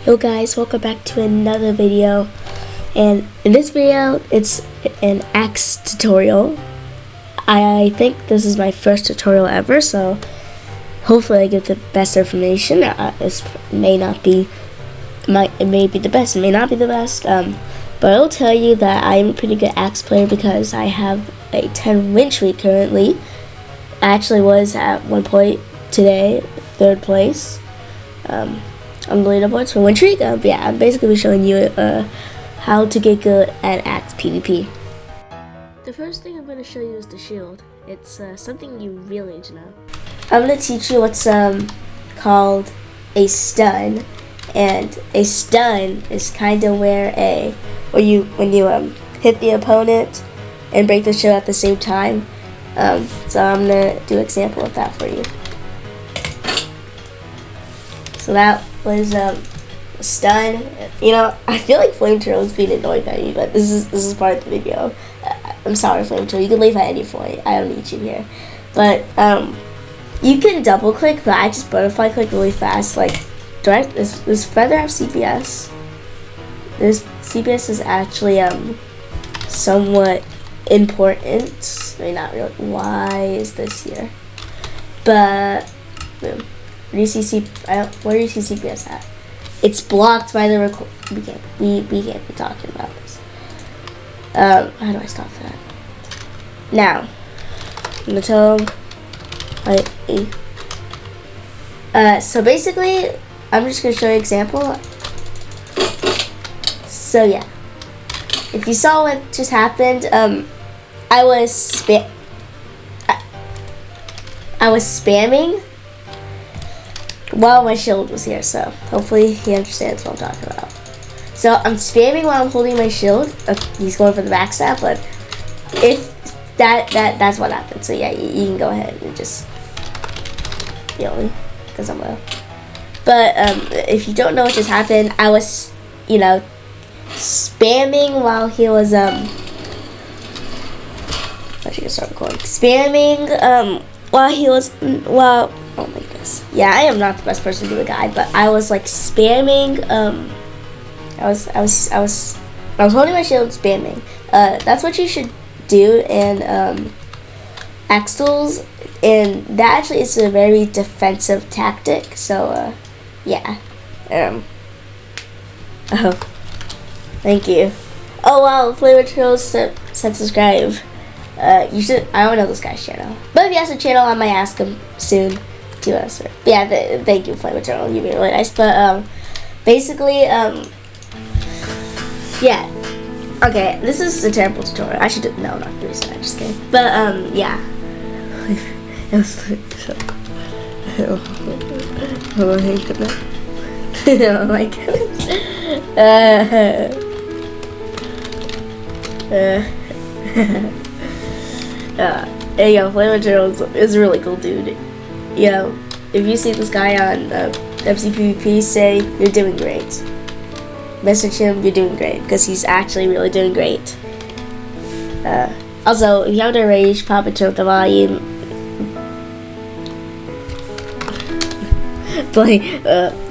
Yo guys, welcome back to another video, and in this video it's an axe tutorial. I think this is my first tutorial ever, so hopefully I get the best information. This may not be it may be the best, it may not be the best, but I'll tell you that I'm a pretty good axe player because I have a 10 win streak currently. I actually was at one point today 3rd place on the leaderboards for win streak. Yeah, I'm basically showing you how to get good at axe PvP. The first thing I'm going to show you is the shield. It's something you really need to know. I'm going to teach you what's called a stun, and a stun is kind of when you hit the opponent and break the shield at the same time. So I'm going to do an example of that for you. So that was a stun. You know, I feel like Flame Turtle is being annoyed by me, but this is part of the video. I'm sorry, Flame Turtle. You can leave at any point. I don't need you here. But you can double click, but I just butterfly click really fast. Like direct. This feather have CPS. This CPS is actually somewhat important. I mean, not really. Why is this here? But boom. Where do you see CPS at? It's blocked by the record. We can't be talking about this. How do I stop that? Now, I'm gonna tell so basically, I'm just gonna show you an example. So yeah, if you saw what just happened, I was spamming while my shield was here, so hopefully he understands what I'm talking about. So I'm spamming while I'm holding my shield. He's going for the backstab, but if that's what happened. So yeah, you can go ahead and just because I'm low. But if you don't know what just happened, I was spamming while he was I should start recording. Spamming oh my goodness. Yeah, I am not the best person to do a guide, but I was like spamming. I was holding my shield, spamming. That's what you should do in axe duels, and that actually is a very defensive tactic. So yeah. Oh, thank you. Oh wow, Flavor Trails said subscribe. You should. I don't know this guy's channel, but if he has a channel, I might ask him soon to answer. Yeah, thank you, Flame Eternal. You've been really nice. But basically, yeah. Okay, this is a terrible tutorial. I should do, no, not this. I'm just kidding. But yeah. Oh my goodness. Hey, yo, Flame Eternal is a really cool dude. Yo, if you see this guy on FCPVP, say you're doing great. Message him, you're doing great, because he's actually really doing great. Also, if you have to rage, pop and turn up the volume.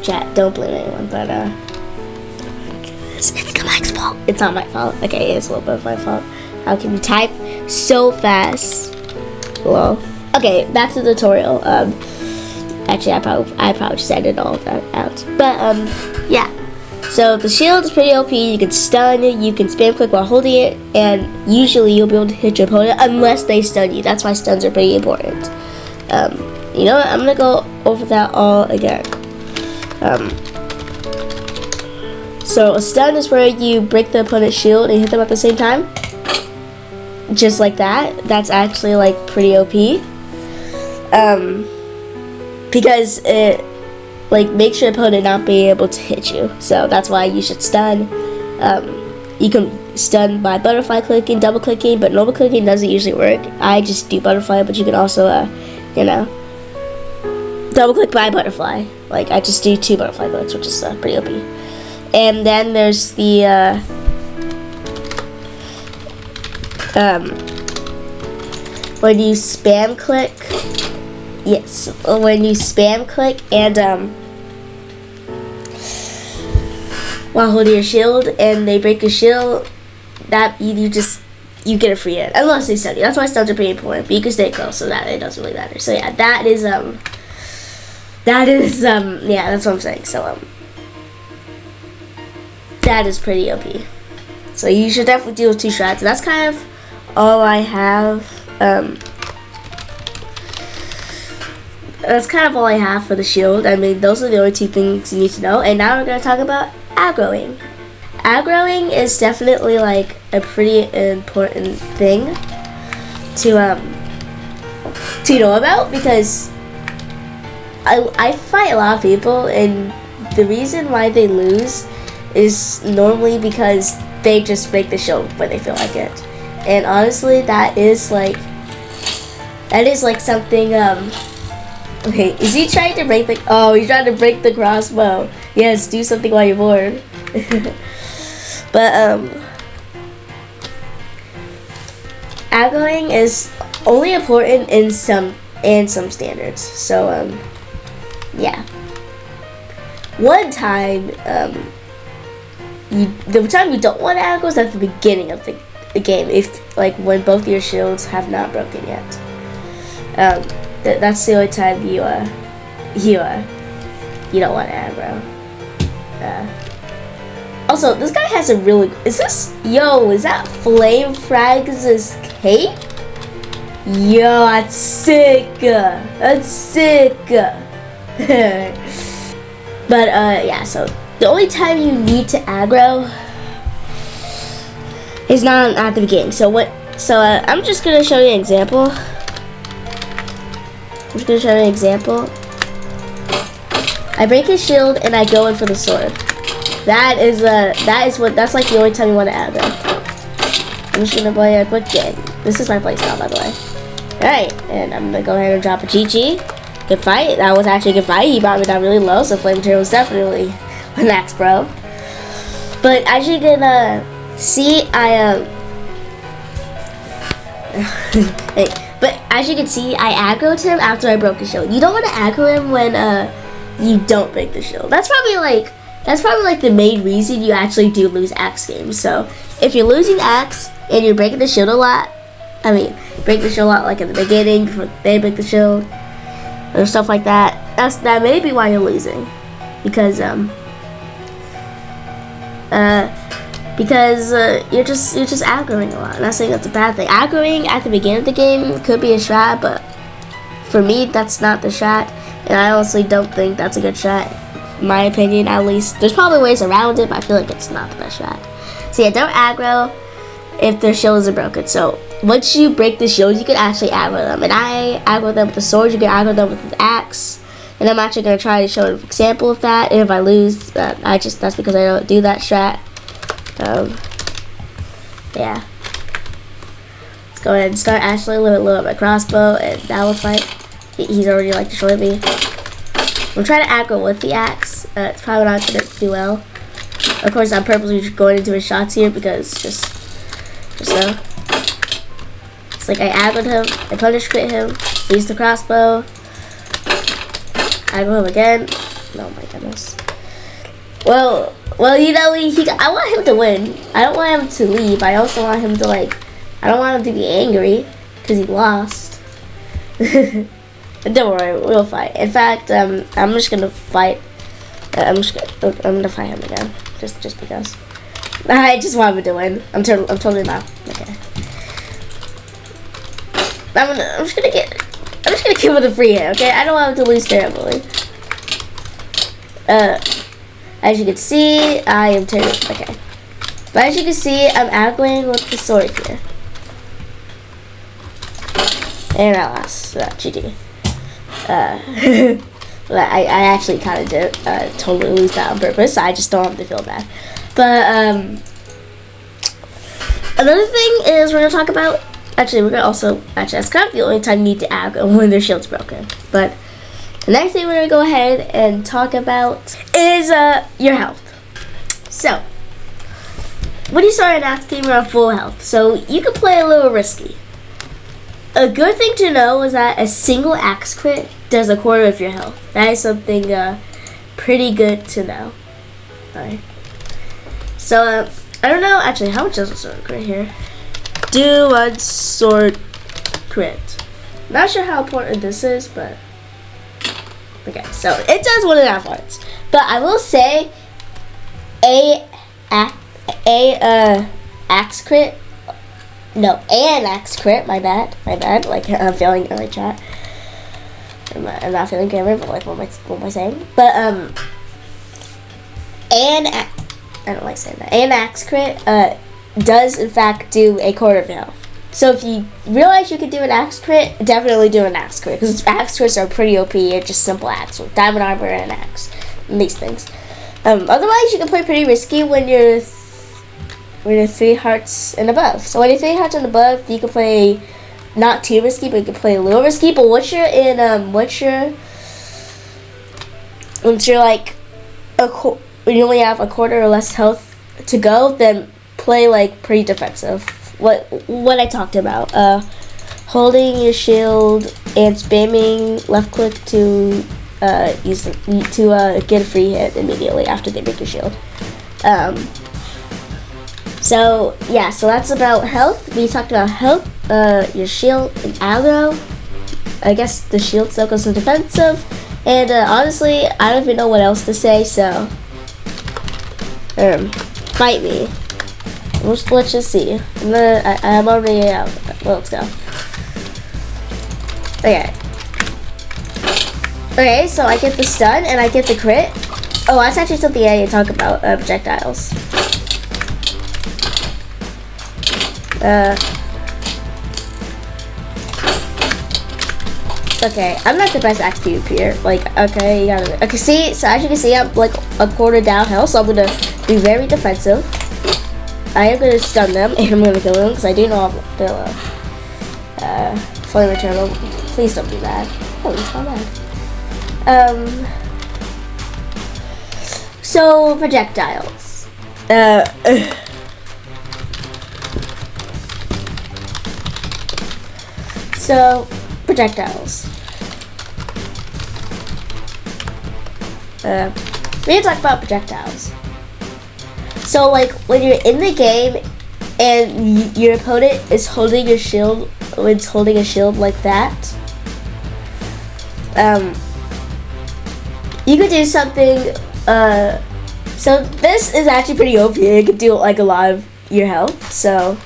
Chat, don't blame anyone, but it's the mic's fault. It's not my fault. Okay, it's a little bit of my fault. How can you type so fast? Well, okay, back to the tutorial. Actually, I probably just edited all of that out. But yeah. So the shield is pretty OP. You can stun it, you can spam click while holding it, and usually you'll be able to hit your opponent unless they stun you. That's why stuns are pretty important. You know what? I'm gonna go over that all again. So a stun is where you break the opponent's shield and hit them at the same time. Just like that. That's actually like pretty OP. Because it makes your opponent not be able to hit you. So that's why you should stun. You can stun by butterfly clicking, double clicking, but normal clicking doesn't usually work. I just do butterfly, but you can also double click by butterfly. Like I just do 2 butterfly clicks, which is pretty OP. And then there's the when you spam click. Yes, when you spam click and while holding your shield, and they break your shield, that you get a free hit unless they stun you. That's why stuns are pretty important. But you can stay close, so that it doesn't really matter. So yeah, that is yeah, that's what I'm saying. So that is pretty OP. So you should definitely deal with 2 strats. That's kind of all I have. That's kind of all I have for the shield. I mean, those are the only 2 things you need to know. And now we're gonna talk about aggroing. Aggroing is definitely like a pretty important thing to know about, because I fight a lot of people, and the reason why they lose is normally because they just break the shield when they feel like it. And honestly, that is like something. Okay, is he trying to break the? Oh, he's trying to break the crossbow. Yes, do something while you're bored. But aggroing is only important in some standards. So yeah. One time, the time you don't want to aggro is at the beginning of the game, if like when both your shields have not broken yet. That's the only time you don't want to aggro. Also, this guy has a really. Is that Flame Frags' cape? Yo, that's sick. That's sick. But yeah. So the only time you need to aggro is not at the beginning. So what? So I'm just gonna show you an example. I break his shield and I go in for the sword. That's like the only time you want to aggro. I'm just gonna play a quick game. This is my playstyle, by the way. Alright, and I'm gonna go ahead and drop a GG. Good fight. That was actually a good fight. He brought me down really low, so Flame Material was definitely a max pro. But as you can see, but as you can see, I aggroed him after I broke his shield. You don't want to aggro him when you don't break the shield. That's probably like the main reason you actually do lose axe games. So if you're losing axe and you're breaking the shield a lot, break the shield a lot like in the beginning before they break the shield or stuff like that. That may be why you're losing, because you're just aggroing a lot. I'm not saying that's a bad thing. Aggroing at the beginning of the game could be a strat, but for me, that's not the strat, and I honestly don't think that's a good strat. In my opinion, at least. There's probably ways around it, but I feel like it's not the best strat. So yeah, don't aggro if their shield isn't broken. So once you break the shield, you can actually aggro them. And I aggro them with the sword. You can aggro them with the axe. And I'm actually going to try to show an example of that. And if I lose, that's because I don't do that strat. Yeah. Let's go ahead and start actually load up my crossbow, and that will fight. He's already like destroyed me. I'm trying to aggro with the axe. It's probably not going to do well. Of course, I'm purposely going into his shots here because just so. It's like I aggroed him, I punish crit him, use the crossbow, aggro him again. Oh my goodness. Well, you know, I want him to win. I don't want him to leave. I also want him to I don't want him to be angry because he lost. Don't worry, we'll fight. In fact, I'm just gonna fight. I'm gonna fight him again, just because. I just want him to win. I'm totally not. Okay. I'm just gonna give him the free hit. Okay, I don't want him to lose terribly. As you can see, I am turning. Okay, but as you can see, I'm aggroing with the sword here, and I lost. GG. I actually kind of did totally lose that on purpose. So I just don't have to feel bad. But another thing is we're gonna talk about. Actually, that's kind of the only time you need to aggro when their shield's broken. But the next thing we're gonna go ahead and talk about is your health. So when you start an axe game, you're on full health, so you can play a little risky. A good thing to know is that a single axe crit does a quarter of your health. That is something pretty good to know. Alright. So I don't know. Actually, how much does a sword crit here? Do 1 sword crit. Not sure how important this is, but okay. So it does 1.5 hearts. But I will say, axe crit. No, an axe crit. My bad. Like I'm failing in my chat. I'm not feeling grammar, but like what am I saying? But I don't like saying that. An axe crit does in fact do a quarter of health. So if you realize you can do an axe crit, definitely do an axe crit, because axe crits are pretty OP. You're just simple axe with diamond armor and an axe, and these things. Otherwise, you can play pretty risky when you're 3 hearts and above. So when you're 3 hearts and above, you can play not too risky, but you can play a little risky. But once you're like when you only have a quarter or less health to go, then play like pretty defensive. What I talked about, holding your shield and spamming left click to get a free hit immediately after they break your shield. So yeah, so that's about health. We talked about health, your shield and aggro. I guess the shield still goes to defensive, and honestly, I don't even know what else to say. So fight me. Let's just see. I'm already out. Well, let's go. Okay, so I get the stun and I get the crit. Oh, that's actually something I need to talk about, projectiles. Okay, I'm not the best axe PvPer. Like, okay, you gotta... Okay, see, so as you can see, I'm like a quarter down health, so I'm gonna be very defensive. I am going to stun them, and I'm going to kill them, because I do know they'll, Flame Eternal. Please don't be bad. Oh, it's not bad. So, projectiles. So, projectiles. We need to talk about projectiles. So, like, when you're in the game and your opponent is holding your shield, when it's holding a shield like that, you could do something, so this is actually pretty OP. You could do, like, a lot of your health. So,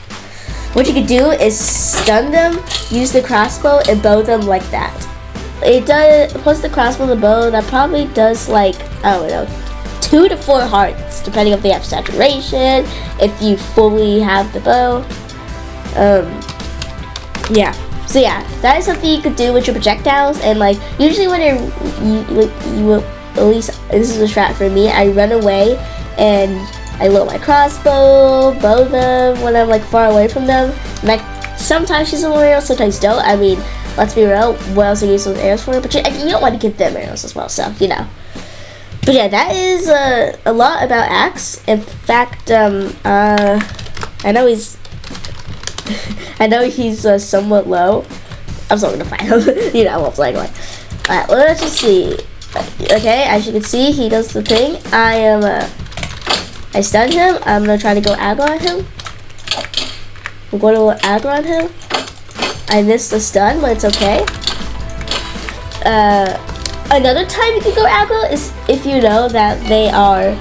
what you could do is stun them, use the crossbow, and bow them like that. It does, plus the crossbow and the bow, that probably does, like, I don't know, 2 to 4 hearts, depending if they have saturation, if you fully have the bow. Yeah. So yeah, that is something you could do with your projectiles. And like usually when you will, at least this is a strat for me, I run away and I load my crossbow, bow them when I'm like far away from them. And like sometimes use some arrows, sometimes don't. I mean, let's be real, what else are you use those arrows for? But you don't want to give them arrows as well, so you know. But yeah, that is a lot about Axe. In fact, I know he's somewhat low. I'm still gonna fight him. You know, I won't play anyway. Alright, let's just see. Okay, as you can see, he does the thing. I stunned him. I'm gonna try to go aggro on him. I'm going to aggro on him. I missed the stun, but it's okay. Another time you can go aggro is if you know that they are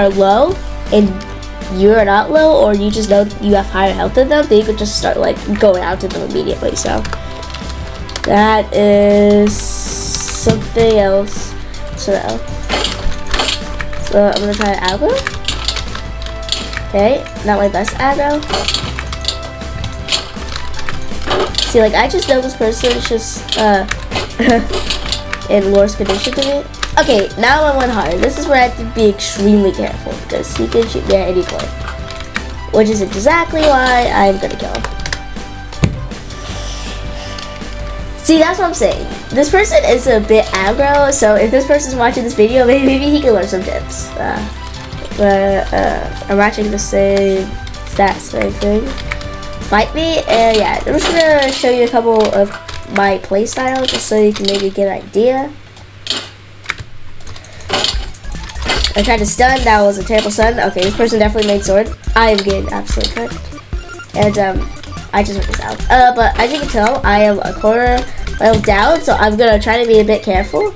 low and you're not low, or you just know you have higher health than them, then you could just start like going out to them immediately. So that is something else to know. So I'm gonna try aggro. Okay, not my best aggro. See, like I just know this person is just in worse condition to me. Okay, now I went hard. This is where I have to be extremely careful because he can shoot me at any point, which is exactly why I'm gonna kill him. See, that's what I'm saying. This person is a bit aggro, so if this person's watching this video, maybe he can learn some tips. I'm watching the same thing. Fight me, and yeah, I'm just gonna show you a couple of my play styles just so you can maybe get an idea. I tried to stun. That was a terrible stun. Okay, this person definitely made sword. I am getting absolutely cooked. And I just went this out. But as you can tell, I am a quarter level down, so I'm gonna try to be a bit careful.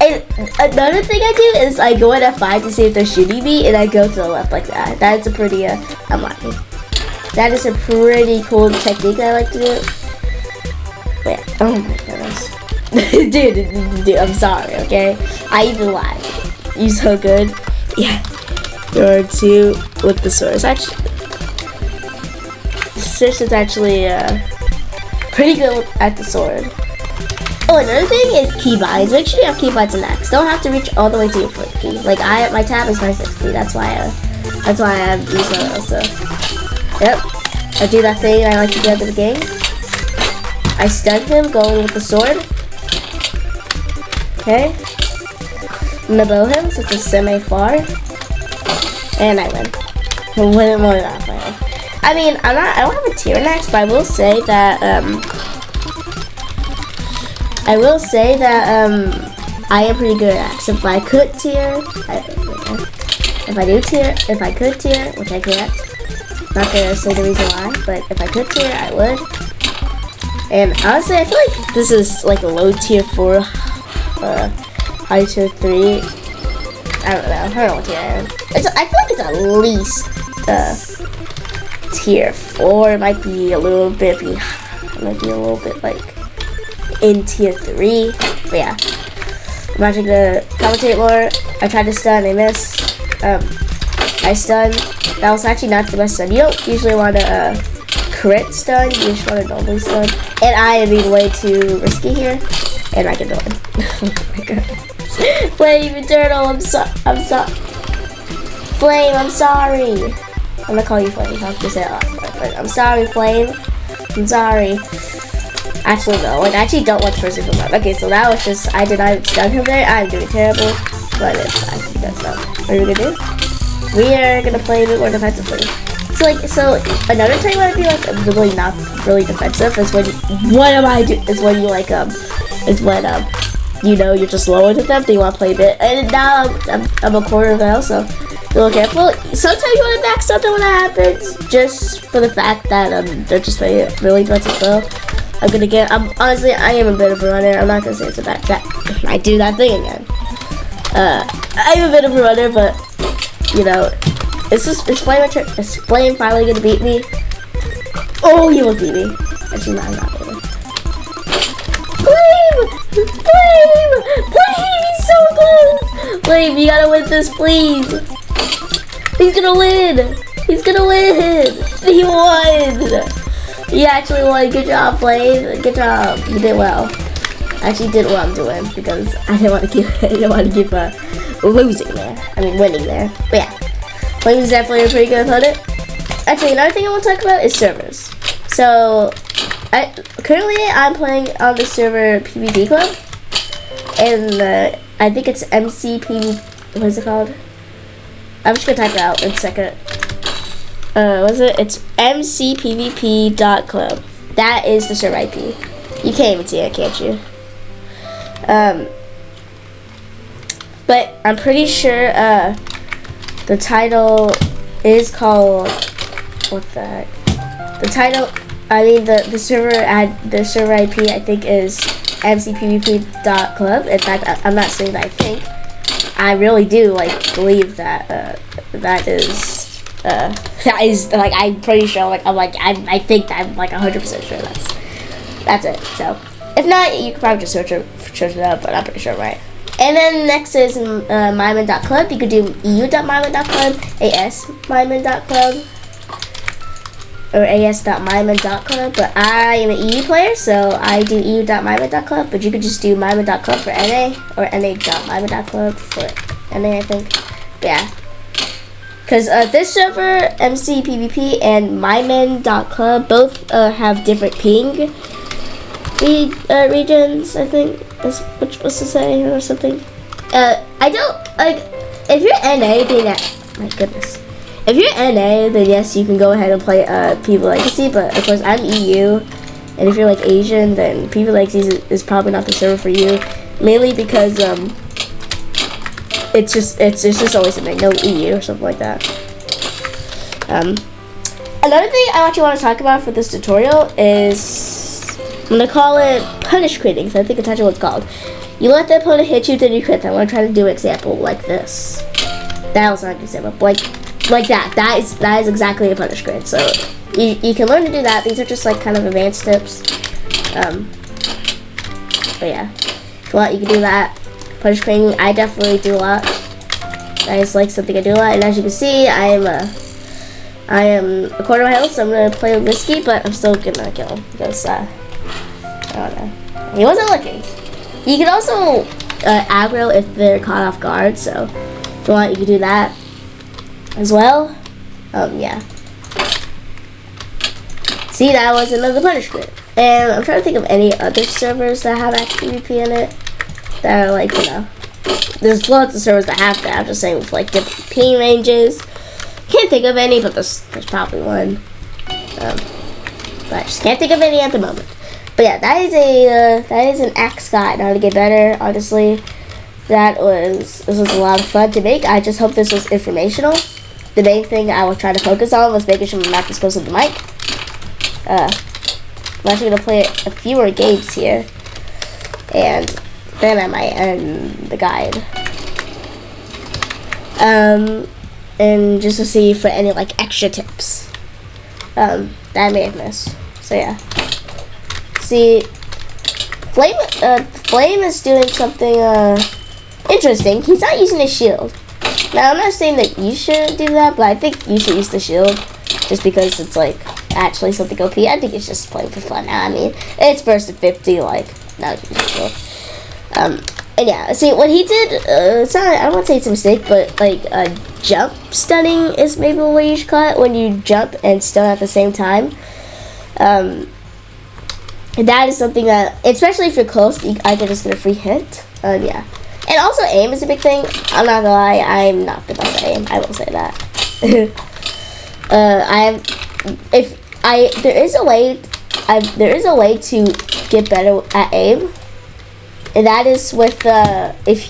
And another thing I do is I go at F5 to see if they're shooting me, and I go to the left like that. That's a pretty, I'm lying. That is a pretty cool technique I like to do. Wait, oh my goodness. dude, I'm sorry, okay? I even lied. You so good. Yeah. There are two with the sword. Sis is actually pretty good at the sword. Oh, another thing is keybinds. Make sure you have keybinds in X. Don't have to reach all the way to your foot key. Like my tab is my 6 key. That's why I have these also. Yep. I do that thing I like to do at the beginning. I stun him going with the sword. Okay. I'm gonna bow him, so it's a semi-far. And I win. Win more than that. I mean, I don't have a tier next, but I will say that I am pretty good at X. If I could tier, if I could tier, which I can't. Not gonna say the reason why, but if I could tier, I would. And honestly, I feel like this is like a low tier 4, high tier 3. I don't know what tier I am. I feel like it's at least tier 4. It might be a little bit like in tier 3. But yeah, I'm not gonna commentate more. I tried to stun, I missed. I stunned. That was actually not the best stun. You don't usually want to crit stun. You just want to normally stun. And I am being way too risky here. And I can do it. Oh my god. Flame Eternal, I'm sorry. Flame, I'm sorry. I'm gonna call you Flame. I'll just say it last time. But I'm sorry, Flame. I'm sorry. Actually, no. Like, I actually don't want the person to come out. Okay, so that was just, I did not stun him there. I'm doing terrible. But it's fine. Because, what are we gonna do? We are gonna play a bit more defensively. So another time when I feel like I'm really not really defensive is when you know you're just lower than them, then you want to play a bit. And now I'm a quarter of now, so be a little careful. Sometimes you want to back something when that happens, just for the fact that they're just playing really defensive well. Honestly, I am a bit of a runner. I'm not gonna say it's a bad that I do that thing again. I'm a bit of a runner, but you know, is Flame finally gonna beat me? Oh, he will beat me. Actually, no, I'm not really. Flame! He's so close! Flame, you gotta win this, please. He's gonna win! He won! He actually won. Good job, Flame. Good job. You did well. I actually did what I'm doing because I didn't want to keep losing there. I mean, winning there. But yeah, Flame is definitely a pretty good opponent. Actually, another thing I want to talk about is servers. So, currently I'm playing on the server PvP Club, and I think it's MCPV. What is it called? I'm just gonna type it out in a second. What is it? It's mcpvp.club. That is the server IP. You can't even see it, can't you? But I'm pretty sure the title is called, what the heck? The title, I mean the server IP I think is mcpvp.club. In fact, I'm not saying that I think. I really do believe that that is like, I'm pretty sure, I think that I'm 100% sure that's it. So if not, you can probably just search it up, but I'm pretty sure, right? And then next is myman.club. You could do eu.myman.club, asmyman.club, or as.myman.club. But I am an EU player, so I do eu.myman.club. But you could just do myman.club for NA, or na.myman.club for NA, I think. But yeah. Because this server, MCPVP, and myman.club both have different ping regions, I think is what you're supposed to say, or something. I don't if you're NA, then my goodness. If you're NA, then yes, you can go ahead and play PvP Legacy, but of course I'm EU, and if you're Asian, then PvP Legacy is probably not the server for you, mainly because it's just always something, no E or something like that. Another thing I actually want to talk about for this tutorial is, I'm going to call it punish critting, because I think it's actually what it's called. You let the opponent hit you, then you crit them. I'm going to try to do an example like this. That was not an example, but like that. That is exactly a punish crit. So you can learn to do that. These are just like kind of advanced tips. But yeah, if you want, you can do that. Punish critting, I definitely do a lot. That is like something I do a lot, and as you can see, I am a quarter of my health, so I'm gonna play risky, but I'm still gonna kill him because I don't know. He wasn't looking. You can also aggro if they're caught off guard, so if you want, you can do that as well. Yeah. See, that was another punishment. And I'm trying to think of any other servers that have PvP in it that are like, you know, there's lots of servers that have that. I'm just saying with like different ping ranges. Can't think of any, but there's probably one. But I just can't think of any at the moment. But yeah, that is an axe guide on how to get better. Honestly, this was a lot of fun to make. I just hope this was informational. The main thing I was trying to focus on was making sure my mic is close to the mic. I'm actually gonna play a few more games here, and then I might end the guide. And just to see for any like extra tips that I may have missed. So yeah. See, Flame is doing something interesting. He's not using a shield. Now I'm not saying that you shouldn't do that, but I think you should use the shield just because it's like actually something OP. I think it's just playing for fun now. I mean, it's first to 50, like not using the shield. And yeah, see what he did. It's not, I don't want to say it's a mistake, but like jump stunning is maybe the way you should call it, when you jump and stun at the same time. That is something that, especially if you're close, I can just get a free hit. Yeah, and also aim is a big thing. I'm not gonna lie, I'm not the best at aim. I will say that. There is a way to get better at aim. And that is with if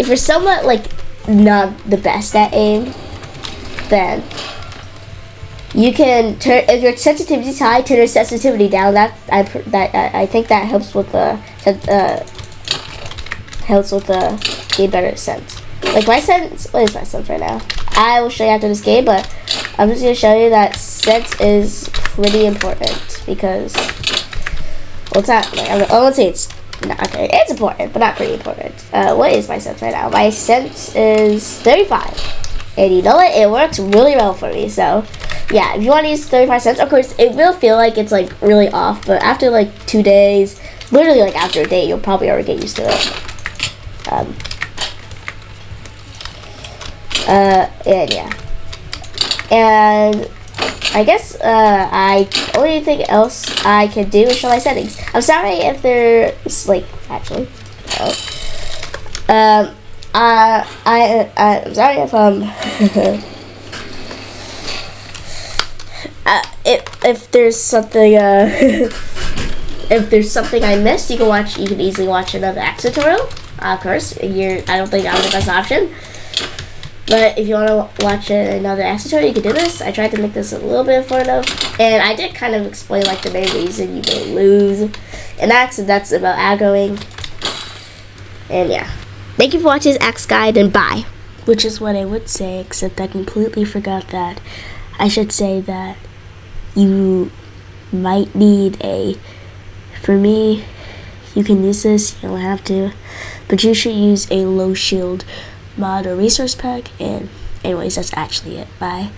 you're somewhat like not the best at aim, then you can turn, if your sensitivity is high, turn your sensitivity down. I think that helps with the getting better sense. Like my sense, what is my sense right now? I will show you after this game, but I'm just gonna show you that sense is pretty important because. Well, it's not, like, I won't say it's not, okay, it's important, but not pretty important. What is my sense right now? My sense is 35. And you know what? It works really well for me. So, yeah, if you want to use 35 cents, of course, it will feel like it's, like, really off. But after, like, 2 days, literally, like, after a day, you'll probably already get used to it. And, yeah. And I guess only thing else I can do is show my settings. I'm sorry if there's like actually. I'm sorry if if there's something if there's something I missed, you can easily watch another axe tutorial. Of course, I don't think I'm the best option. But if you want to watch another axe tutorial, you can do this. I tried to make this a little bit informative, and I did kind of explain like the main reason you may lose an axe, and that's about aggroing. And yeah, thank you for watching this axe guide, and bye. Which is what I would say, except I completely forgot that. I should say that you might need for me, you can use this, you don't have to, but you should use a low shield mod or resource pack. And anyways, that's actually it. Bye.